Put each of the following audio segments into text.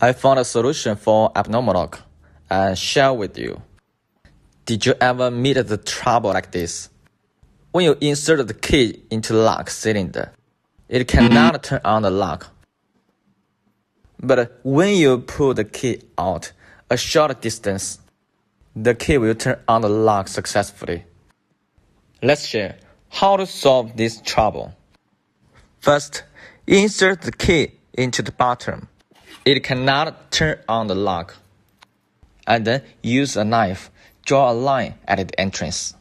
I found a solution for abnormal lock and share with you. Did you ever meet the trouble like this? When you insert the key into the lock cylinder, it cannot turn on the lock. But when you pull the key out a short distance, the key will turn on the lock successfully. Let's share how to solve this trouble. First, insert the key into the bottom. It cannot turn on the lock. And then use a knife, draw a line at the entrance.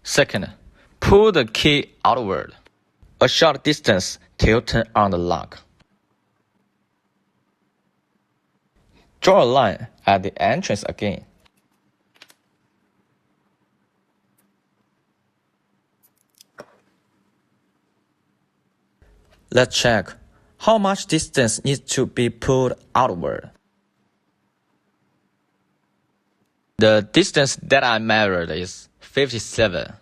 Second, pull the key outward a short distance till turn on the lock. Draw a line at the entrance again. Let's check how much distance needs to be pulled outward. The distance that I measured is 57.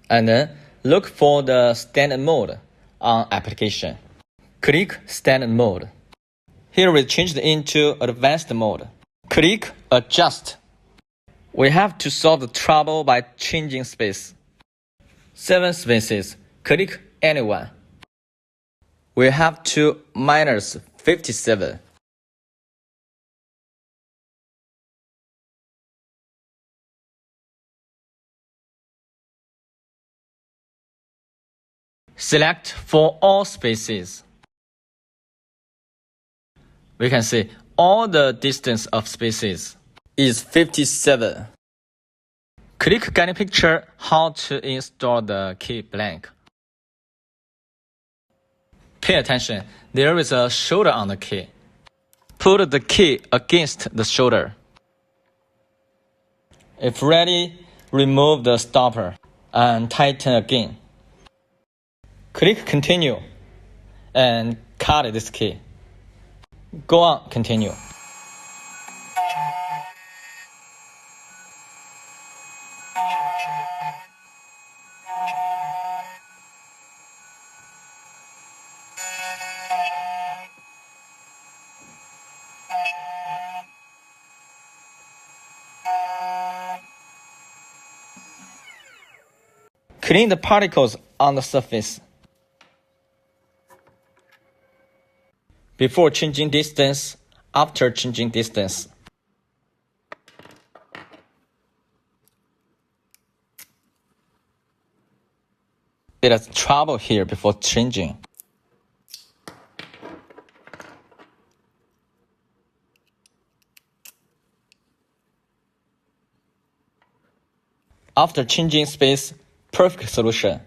And then look for the standard mode on application. Click standard mode. Here we changed into advanced mode. Click adjust. We have to solve the trouble by changing space. 7 spaces. Click anyone. We have to minus 57. Select for all spaces. We can see all the distance of spaces is 57. Click getting picture how to install the key blank. Pay attention, there is a shoulder on the key. Put the key against the shoulder. If ready, remove the stopper and tighten again. Click continue and cut this key. Go on, continue. Clean the particles on the surface. Before changing distance, after changing distance. It has trouble here before changing. After changing space, perfect solution.